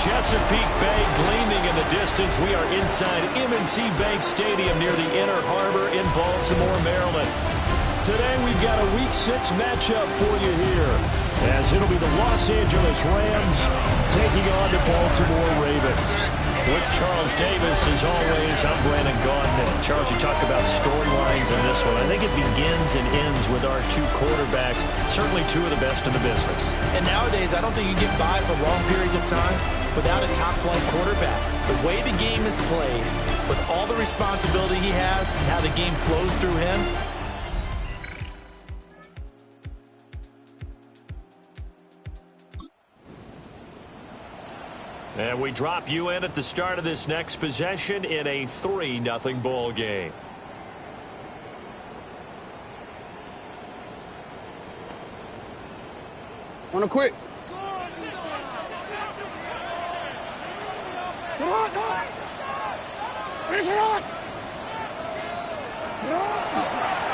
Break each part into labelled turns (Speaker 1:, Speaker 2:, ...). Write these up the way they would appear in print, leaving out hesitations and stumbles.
Speaker 1: Chesapeake Bay gleaming in the distance. We are inside M&T Bank Stadium near the Inner Harbor in Baltimore, Maryland. Today we've got a Week 6 matchup for you here, as it'll be the Los Angeles Rams taking on the Baltimore Ravens. With Charles Davis, as always, I'm Brandon Gaudin. Charles, you talk about storylines in this one. I think it begins and ends with our two quarterbacks, certainly two of the best in the business.
Speaker 2: And nowadays, I don't think you get by for long periods of time without a top-flight quarterback. The way the game is played, with all the responsibility he has and how the game flows through him,
Speaker 1: and we drop you in at the start of this next possession in a 3-0 ball game.
Speaker 3: On a quick.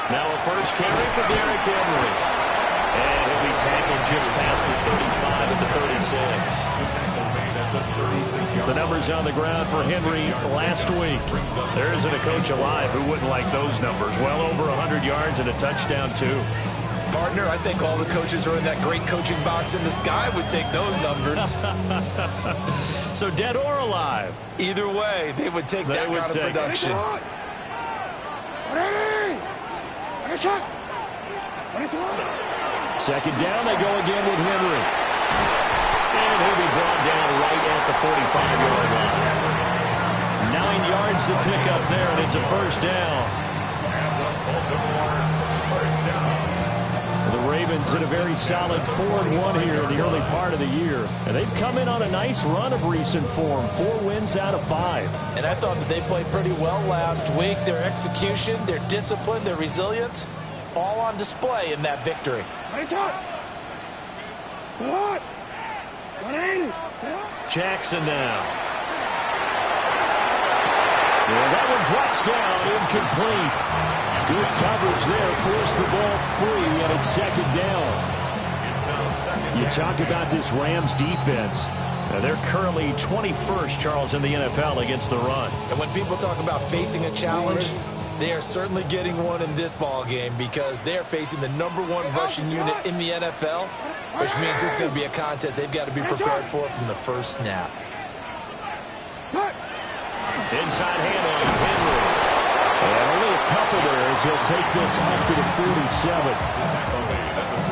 Speaker 1: Now a first carry for Derrick Henry. And he'll be tackled just past the 35 at the 36. The numbers on the ground for Henry last week. There isn't a coach alive who wouldn't like those numbers. Well over 100 yards and a touchdown, too.
Speaker 2: partner, I think all the coaches who are in that great coaching box in the sky would take those numbers.
Speaker 1: So dead or alive?
Speaker 2: Either way, they would take that kind of production.
Speaker 1: Second down, they go again with Henry. And he'll be brought down right at the 45-yard line. 9 yards to pick up there, and it's a first down. The Ravens in a very solid 4-1 here in the early part of the year. And they've come in on a nice run of recent form. 4 wins out of 5.
Speaker 2: And I thought that they played pretty well last week. Their execution, their discipline, their resilience, all on display in that victory.
Speaker 1: Jackson now. Yeah, that one drops down, incomplete. Good coverage there, forced the ball free, and it's second down. You talk about this Rams defense. Now they're currently 21st, Charles, in the NFL against the run.
Speaker 2: And when people talk about facing a challenge, they are certainly getting one in this ball game because they're facing the #1 rushing unit in the NFL, which means this is going to be a contest they've got to be prepared for from the first snap.
Speaker 1: Inside handoff, Henry. And only a couple there as he'll take this up to the 47.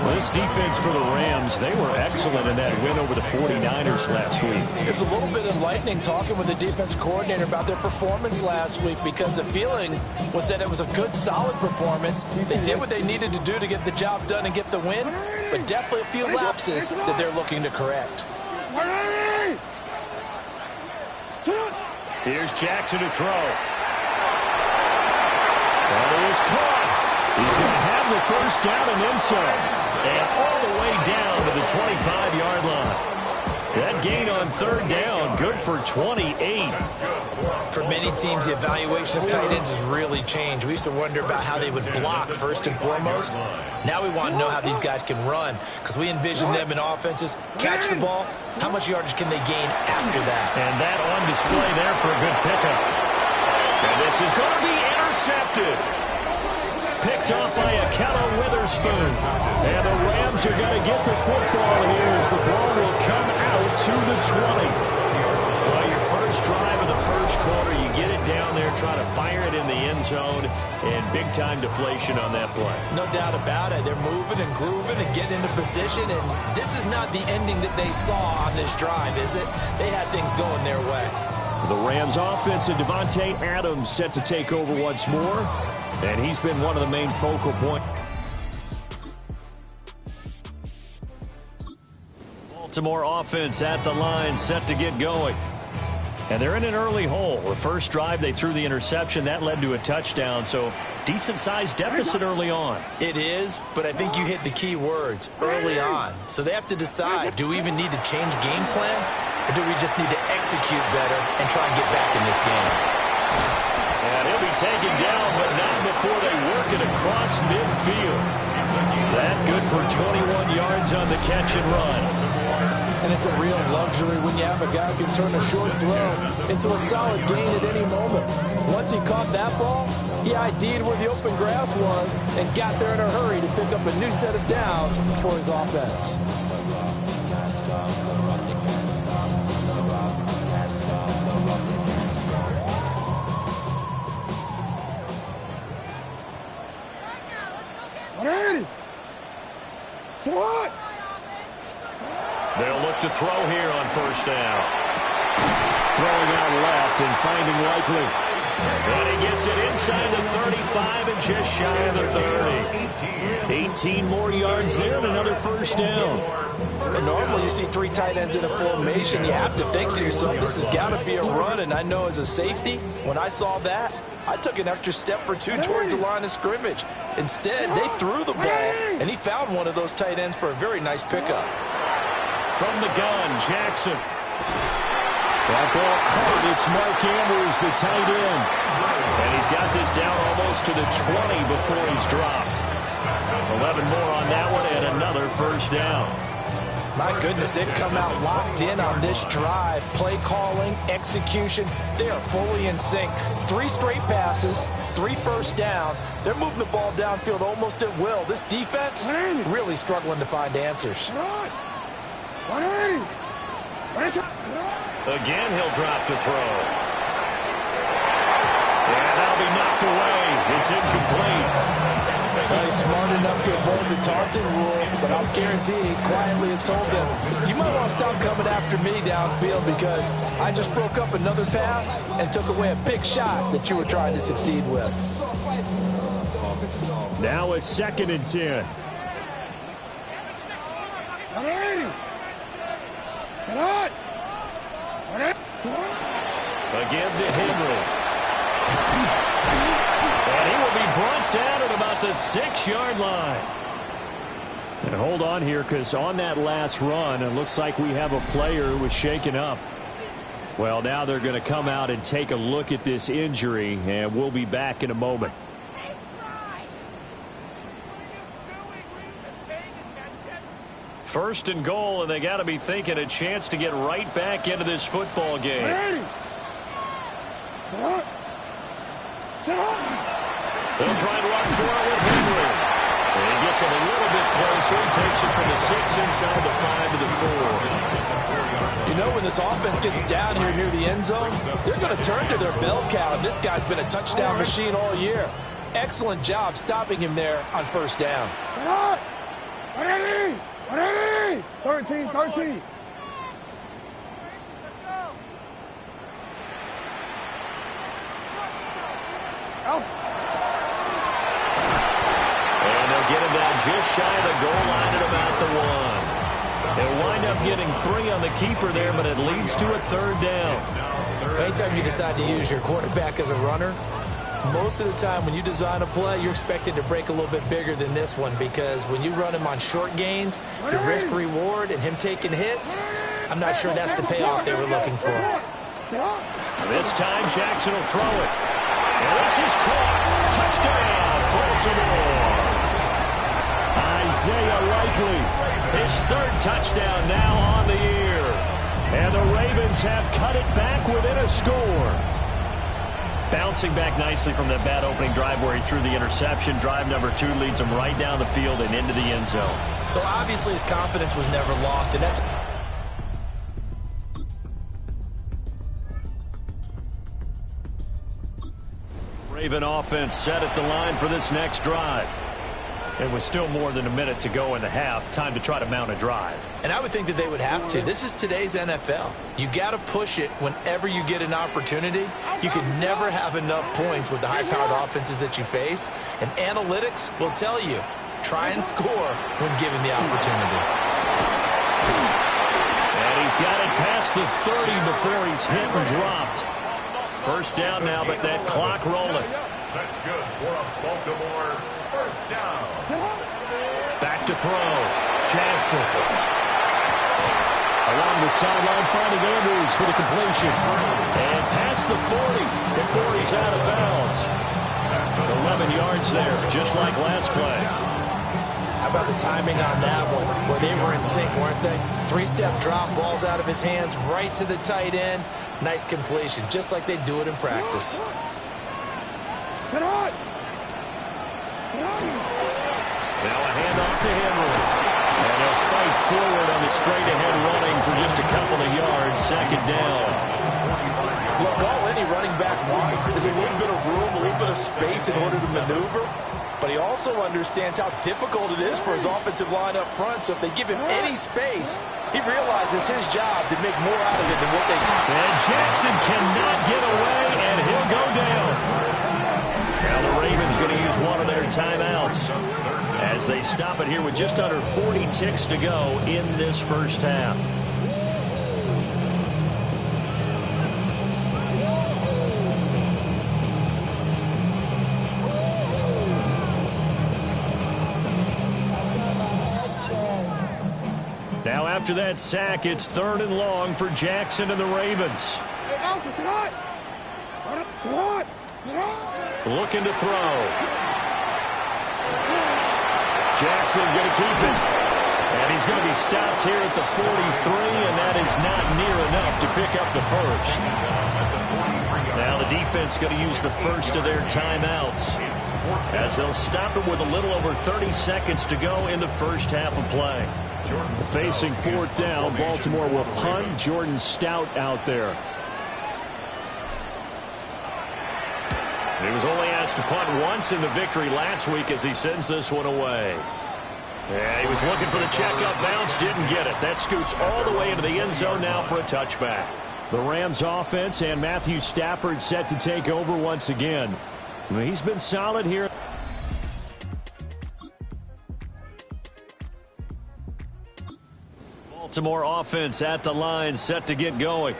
Speaker 1: Well, this defense for the Rams, they were excellent in that win over the 49ers last week.
Speaker 2: It was a little bit enlightening talking with the defense coordinator about their performance last week because the feeling was that it was a good, solid performance. They did what they needed to do to get the job done and get the win, but definitely a few lapses that they're looking to correct.
Speaker 1: Here's Jackson to throw. And he is caught. He's going to have the first down and then some. And all the way down to the 25-yard line. That gain on third down, good for 28.
Speaker 2: For many teams, the evaluation of tight ends has really changed. We used to wonder about how they would block first and foremost. Now we want to know how these guys can run because we envision them in offenses, catch the ball, how much yardage can they gain after that?
Speaker 1: And that on display there for a good pickup. And this is going to be intercepted. Picked off by Akello Witherspoon. And the Rams are going to get the football here as the ball will come out to the 20. Well, your first drive of the first quarter, you get it down there, try to fire it in the end zone, and big-time deflation on that play.
Speaker 2: No doubt about it. They're moving and grooving and getting into position, and this is not the ending that they saw on this drive, is it? They had things going their way.
Speaker 1: The Rams offense and Devontae Adams set to take over once more, and he's been one of the main focal points. Baltimore offense at the line, set to get going. And they're in an early hole. The first drive, they threw the interception. That led to a touchdown, so decent-sized deficit early on.
Speaker 2: It is, but I think you hit the key words, early on. So they have to decide, do we even need to change game plan, or do we just need to execute better and try and get back in this game?
Speaker 1: And he'll be taken down, but not before they work it across midfield. That good for 21 yards on the catch and run.
Speaker 2: And it's a real luxury when you have a guy who can turn a short throw into a solid gain at any moment. Once he caught that ball, he ID'd where the open grass was and got there in a hurry to pick up a new set of downs for his offense.
Speaker 1: They'll look to throw here on first down. Throwing out left and finding Likely. And he gets it inside the 35 and just shy of the 30. 18 more yards there and another first down.
Speaker 2: And normally you see three tight ends in a formation. You have to think to yourself, this has got to be a run. And I know as a safety, when I saw that, I took an extra step or two towards the line of scrimmage. Instead, they threw the ball, and he found one of those tight ends for a very nice pickup.
Speaker 1: From the gun, Jackson. That ball caught. It's Mark Andrews, the tight end. And he's got this down almost to the 20 before he's dropped. 11 more on that one and another first down.
Speaker 2: My goodness, they've come out locked in on this drive. Play calling, execution, they are fully in sync. 3 straight passes, 3 first downs. They're moving the ball downfield almost at will. This defense really struggling to find answers.
Speaker 1: Again, he'll drop to throw. And that'll be knocked away. It's incomplete.
Speaker 2: He's smart enough to avoid the taunting rule, but I'll guarantee he quietly has told them, you might want to stop coming after me downfield because I just broke up another pass and took away a big shot that you were trying to succeed with.
Speaker 1: Now a 2nd and 10. Again to Henry. And he will be brought down at about the 6-yard line. And hold on here, because on that last run, it looks like we have a player who was shaken up. Well, now they're going to come out and take a look at this injury, and we'll be back in a moment. First and goal, and they got to be thinking a chance to get right back into this football game. They'll try and run for it with Henry. And he gets it a little bit closer. He takes it from the 6 inside the 5 to the 4.
Speaker 2: You know, when this offense gets down here near the end zone, they're going to turn to their bell cow, and this guy's been a touchdown machine all year. Excellent job stopping him there on first down.
Speaker 3: 13.
Speaker 1: And they'll get him down just shy of the goal line at about the 1. They'll wind up getting 3 on the keeper there, but it leads to a 3rd down.
Speaker 2: Anytime you decide to use your quarterback as a runner, most of the time when you design a play, you're expected to break a little bit bigger than this one because when you run him on short gains, the risk-reward and him taking hits, I'm not sure that's the payoff they were looking for.
Speaker 1: This time Jackson will throw it. And this is caught. Touchdown, Baltimore. Isaiah Likely, his 3rd touchdown now on the year. And the Ravens have cut it back within a score. Bouncing back nicely from that bad opening drive where he threw the interception. Drive number 2 leads him right down the field and into the end zone.
Speaker 2: So obviously his confidence was never lost, and that's...
Speaker 1: Raven offense set at the line for this next drive. It was still more than a minute to go in the half. Time to try to mount a drive.
Speaker 2: And I would think that they would have to. This is today's NFL. You got to push it whenever you get an opportunity. You can never have enough points with the high-powered offenses that you face. And analytics will tell you, try and score when given the opportunity.
Speaker 1: And he's got it past the 30 before he's hit and dropped. First down now, but that clock rolling.
Speaker 4: That's good for a Baltimore first down.
Speaker 1: Back to throw. Jackson. Along the sideline, finding Andrews for the completion. And past the 40 before he's out of bounds. 11 yards there, just like last play.
Speaker 2: How about the timing on that one? Well, they were in sync, weren't they? Three-step drop, balls out of his hands, right to the tight end. Nice completion, just like they do it in practice.
Speaker 1: Now a handoff to Henry. And he'll fight forward on the straight-ahead running for just a couple of yards. Second down.
Speaker 2: Look, all any running back wants is a little bit of room, a little bit of space in order to maneuver. But he also understands how difficult it is for his offensive line up front. So if they give him any space, he realizes his job to make more out of it than what they can.
Speaker 1: And Jackson cannot get away, and he'll go down. Now the Ravens going to use one of their timeouts as they stop it here with just under 40 ticks to go in this first half. Now after that sack, it's 3rd and long for Jackson and the Ravens. Looking to throw. Jackson going to keep it. And he's going to be stopped here at the 43, and that is not near enough to pick up the first. Now the defense going to use the first of their timeouts as they'll stop it with a little over 30 seconds to go in the first half of play. Facing 4th down, Baltimore will punt. Jordan Stout out there. He was only asked to punt once in the victory last week as he sends this one away. Yeah, he was looking for the checkup bounce, didn't get it. That scoots all the way into the end zone now for a touchback. The Rams offense and Matthew Stafford set to take over once again. He's been solid here. Baltimore offense at the line, set to get going.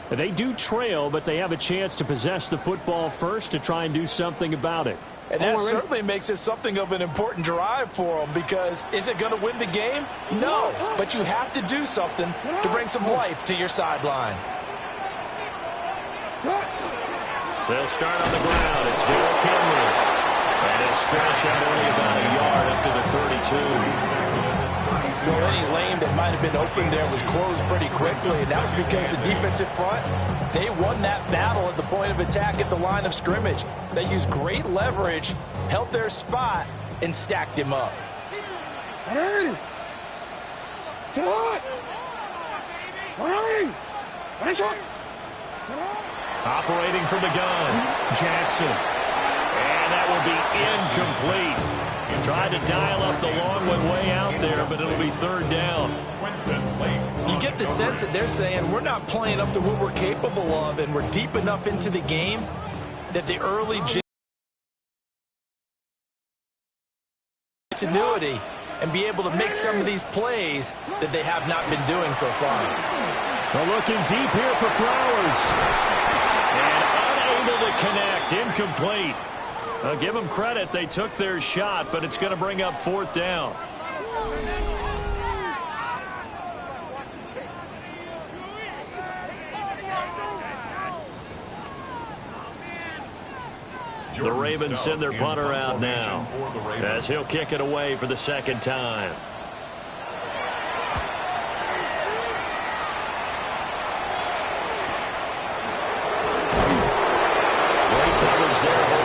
Speaker 1: They do trail, but they have a chance to possess the football first to try and do something about it.
Speaker 2: And that certainly makes it something of an important drive for them, because is it going to win the game? No, but you have to do something to bring some life to your sideline.
Speaker 1: They'll start on the ground. It's Derrick Henry. And he'll stretch out only about a yard up to the 32.
Speaker 2: Well, any lane that might have been open there was closed pretty quickly, and that was because the defensive front, they won that battle at the point of attack at the line of scrimmage. They used great leverage, held their spot, and stacked him up.
Speaker 1: Operating from the gun, Jackson. And that will be incomplete. Tried to dial up the long one way out there, but it'll be 3rd down.
Speaker 2: You get the sense that they're saying we're not playing up to what we're capable of, and we're deep enough into the game that the early continuity and be able to make some of these plays that they have not been doing so far.
Speaker 1: Well, looking deep here for Flowers. And unable to connect, incomplete. I'll give them credit. They took their shot, but it's going to bring up 4th down. The Ravens send their punter out now as he'll kick it away for the 2nd time.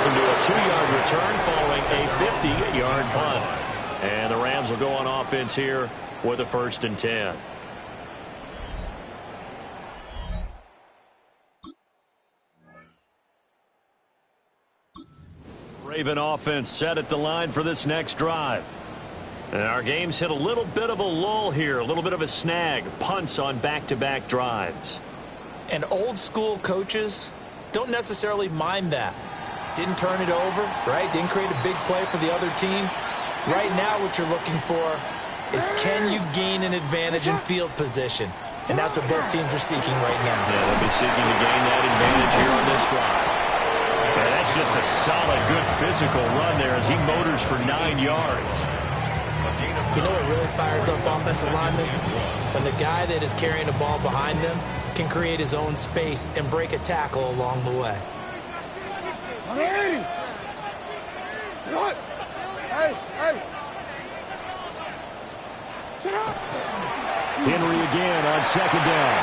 Speaker 1: To a 2-yard return following a 50-yard punt. And the Rams will go on offense here with a 1st and 10. Raven offense set at the line for this next drive. And our game's hit a little bit of a lull here, a little bit of a snag. Punts on back-to-back drives.
Speaker 2: And old-school coaches don't necessarily mind that. Didn't turn it over, right? Didn't create a big play for the other team. Right now what you're looking for is, can you gain an advantage in field position? And that's what both teams are seeking right now.
Speaker 1: Yeah, they'll be seeking to gain that advantage here on this drive. And that's just a solid, good physical run there as he motors for 9 yards.
Speaker 2: You know what really fires up offensive linemen? When the guy that is carrying the ball behind them can create his own space and break a tackle along the way.
Speaker 1: Henry again on second down.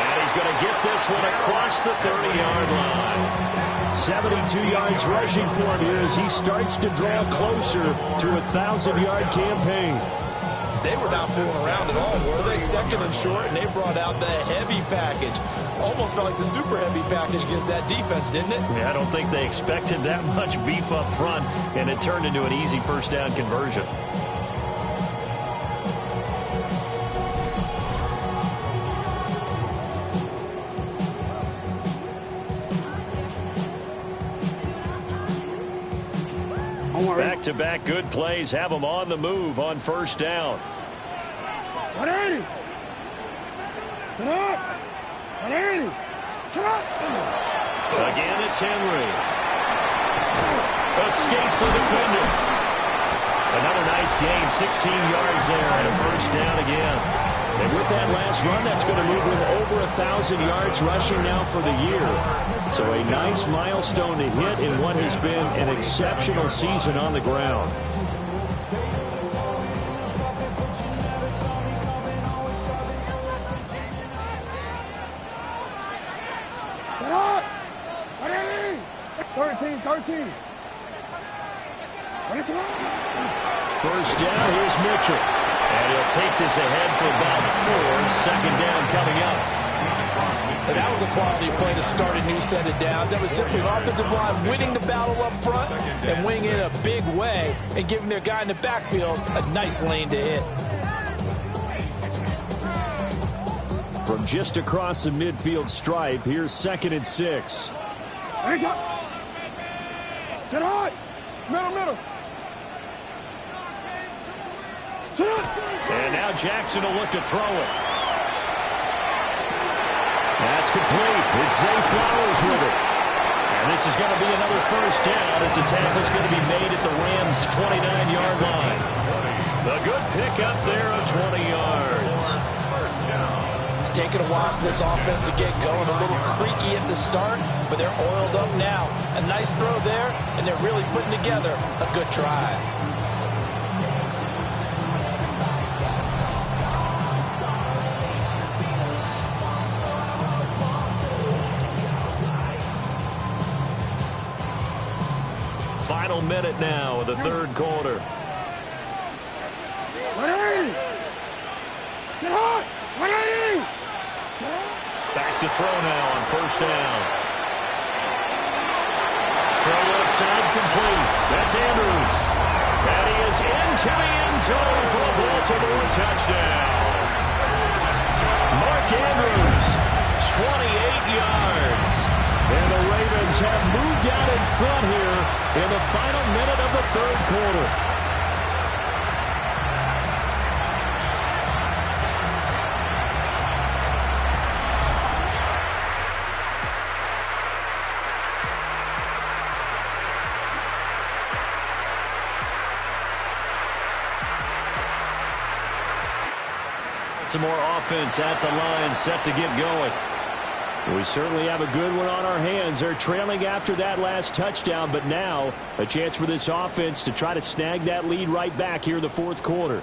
Speaker 1: And he's going to get this one across the 30-yard line. 72 yards rushing for him here as he starts to draw closer to a 1,000-yard campaign.
Speaker 2: They were not fooling around at all, were they? Second and short, and they brought out the heavy package. Almost felt like the super heavy package against that defense, didn't it?
Speaker 1: Yeah, I don't think they expected that much beef up front, and it turned into an easy first down conversion. Back-to-back good plays have them on the move on first down.
Speaker 3: 180. Shut up. 180. Shut up.
Speaker 1: Again, it's Henry. Escapes the defender. Another nice gain, 16 yards there, and a first down again. And with that last run, that's going to move him over 1,000 yards rushing now for the year. So a nice milestone to hit in what has been an exceptional season on the ground.
Speaker 3: Get up! 13.
Speaker 1: First down, here's Mitchell. And he'll take this ahead for about 4. Second down coming up.
Speaker 2: And that was a quality play to start a new set of downs. That was simply an offensive line winning the battle up front and winning it in a big way and giving their guy in the backfield a nice lane to hit.
Speaker 1: From just across the midfield stripe, here's 2nd and 6.
Speaker 3: Sit on! Middle. Sit on!
Speaker 1: And now Jackson will look to throw it. That's complete. It's Zay Flowers with it. And this is going to be another first down as the tackle's going to be made at the Rams' 29-yard line. A good pickup there of 20 yards.
Speaker 2: It's taken a while for this offense to get going. A little creaky at the start, but they're oiled up now. A nice throw there, and they're really putting together a good drive.
Speaker 1: Final minute now of the third quarter. Back to throw now on first down. Throw left side complete. That's Andrews. And he is into the end zone for a Baltimore touchdown. Mark Andrews, 28 yards. And the Ravens have moved out in front here in the final minute of the third quarter. Some more offense at the line, set to get going. We certainly have a good one on our hands. They're trailing after that last touchdown, but now a chance for this offense to try to snag that lead right back here in the fourth quarter.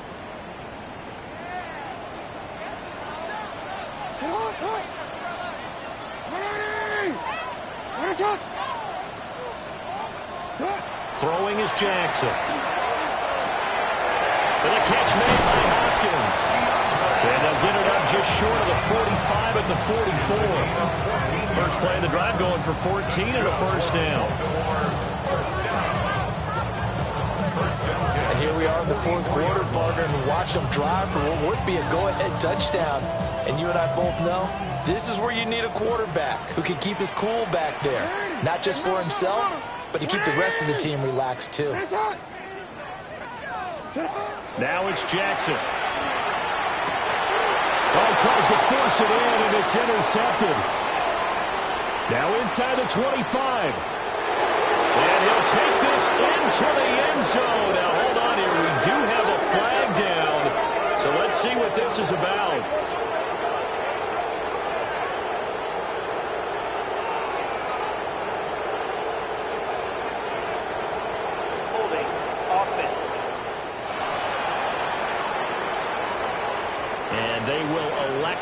Speaker 1: Throwing is Jackson. And a catch made by Hopkins. And they'll get it up just short of the 45 at the 44. First play of the drive going for 14 and a first down.
Speaker 2: And here we are in the fourth quarter, partner, and watch them drive for what would be a go-ahead touchdown. And you and I both know this is where you need a quarterback who can keep his cool back there. Not just for himself, but to keep the rest of the team relaxed too.
Speaker 1: Now it's Jackson. Oh, tries to force it in, and it's intercepted. Now inside the 25. And he'll take this into the end zone. Now, hold on here. We do have a flag down. So let's see what this is about.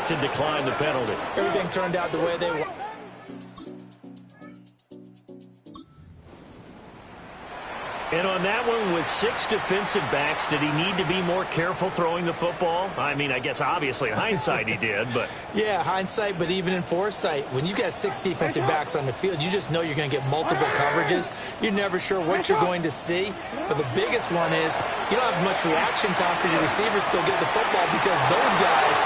Speaker 1: to decline the penalty.
Speaker 2: Everything turned out the way they wanted.
Speaker 1: And on that one, with 6 defensive backs, did he need to be more careful throwing the football? I mean, I guess obviously in hindsight he did, but...
Speaker 2: Yeah, hindsight, but even in foresight, when you got 6 defensive backs on the field, you just know you're going to get multiple coverages. You're never sure what you're going to see. But the biggest one is you don't have much reaction time for your receivers to go get the football because those guys,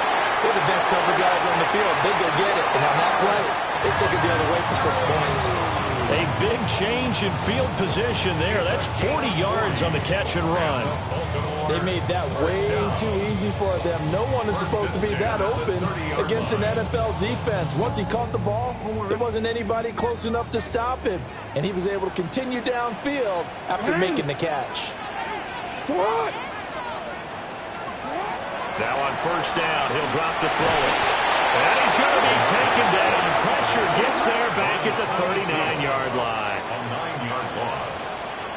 Speaker 2: they're the best cover guys on the field. They go get it. And on that play, they took it the other way for 6 points.
Speaker 1: A big change in field position there. That's 40 yards on the catch and run.
Speaker 5: They made that way too easy for them. No one is supposed to be that open against an NFL defense. Once he caught the ball, there wasn't anybody close enough to stop him. And he was able to continue downfield after making the catch.
Speaker 1: Now on first down, he'll drop to throw it. And he's going to be taken down. Pressure gets there back at the 39-yard line.
Speaker 4: A 9-yard loss.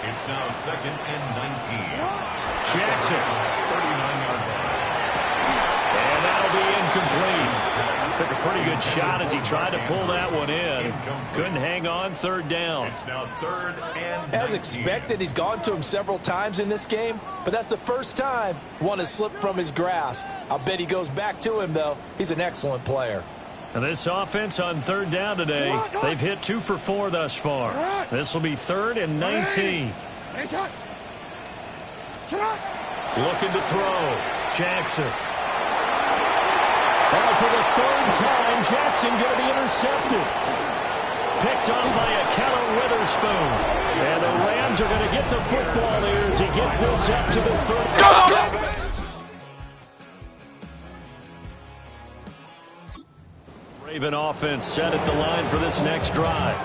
Speaker 4: It's now 2nd and 19.
Speaker 1: Jackson.
Speaker 4: 39-yard line.
Speaker 1: And that'll be incomplete. Took a pretty good shot as he tried to pull that one in. Couldn't hang on, 3rd down.
Speaker 4: It's now 3rd and 19.
Speaker 5: As expected, he's gone to him several times in this game, but that's the first time one has slipped from his grasp. I'll bet he goes back to him, though. He's an excellent player.
Speaker 1: And this offense on 3rd down today, they've hit 2 for 4 thus far. This will be 3rd and 19. Looking to throw. Jackson. Oh, for the 3rd time, Jackson going to be intercepted. Picked off by a Keller Witherspoon. And the Rams are going to get the football here as he gets this up to the 30. Raven offense set at the line for this next drive.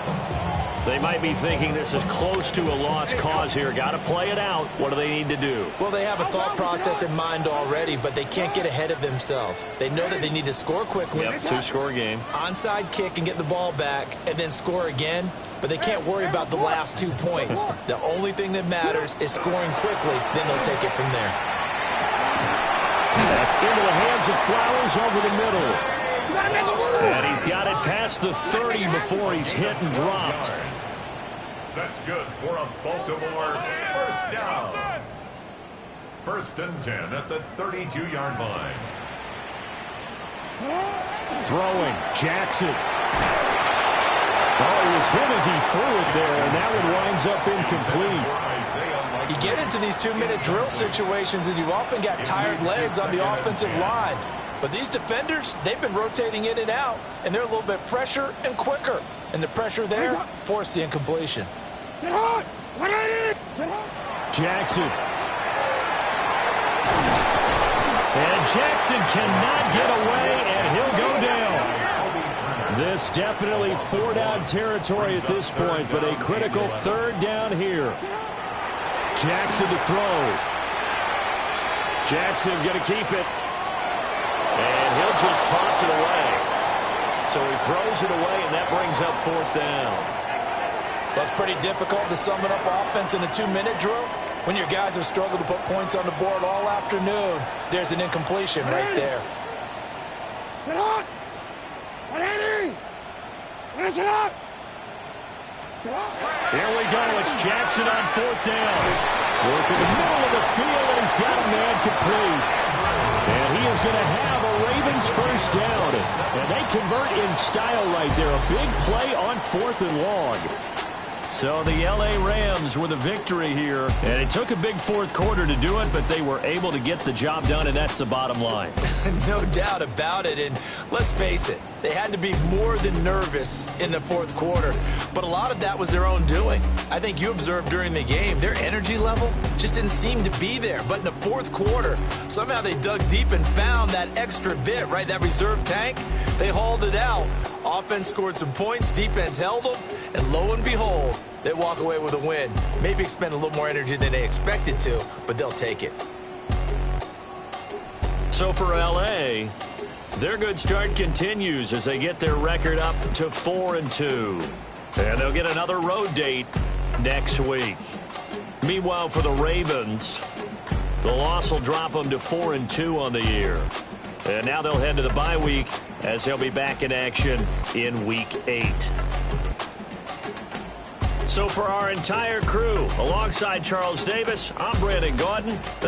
Speaker 1: They might be thinking this is close to a lost cause here. Got to play it out. What do they need to do?
Speaker 2: Well, they have a thought process in mind already, but they can't get ahead of themselves. They know that they need to score quickly.
Speaker 1: Yep, 2-score game.
Speaker 2: Onside kick and get the ball back and then score again, but they can't worry about the last 2 points. The only thing that matters is scoring quickly, then they'll take it from there.
Speaker 1: That's into the hands of Flowers over the middle. And he's got it past the 30 before he's hit and dropped.
Speaker 4: That's good for a Baltimore 1st down. 1st and 10 at the 32-yard line.
Speaker 1: Throwing. Jackson. Oh, he was hit as he threw it there, and that one winds up incomplete.
Speaker 5: You get into these 2-minute drill situations, and you've often got tired legs on the offensive line. But these defenders, they've been rotating in and out, and they're a little bit fresher and quicker. And the pressure there forced the incompletion.
Speaker 1: Jackson. And Jackson cannot get away, and he'll go down. This definitely 4-down territory at this point, but a critical 3rd down here. Jackson to throw. Jackson going to keep it. And he'll just toss it away. So he throws it away, and that brings up 4th down.
Speaker 5: That's pretty difficult to sum it up offense in a 2-minute drill. When your guys have struggled to put points on the board all afternoon, there's an incompletion right there.
Speaker 1: Here we go. It's Jackson on 4th down. Working the middle of the field, and he's got a man complete. And he is going to have a Ravens 1st down. And they convert in style right there. A big play on 4th and long. So the L.A. Rams were the victory here. And it took a big 4th quarter to do it, but they were able to get the job done, and that's the bottom line.
Speaker 2: No doubt about it. And let's face it, they had to be more than nervous in the 4th quarter. But a lot of that was their own doing. I think you observed during the game, their energy level just didn't seem to be there. But in the 4th quarter, somehow they dug deep and found that extra bit, right, that reserve tank. They hauled it out. Offense scored some points, defense held them, and lo and behold, they walk away with a win. Maybe expend a little more energy than they expected to, but they'll take it.
Speaker 1: So for L.A., their good start continues as they get their record up to 4-2. And they'll get another road date next week. Meanwhile, for the Ravens, the loss will drop them to 4-2 on the year. And now they'll head to the bye week as they'll be back in action in Week 8. So for our entire crew, alongside Charles Davis, I'm Brandon Gaudin.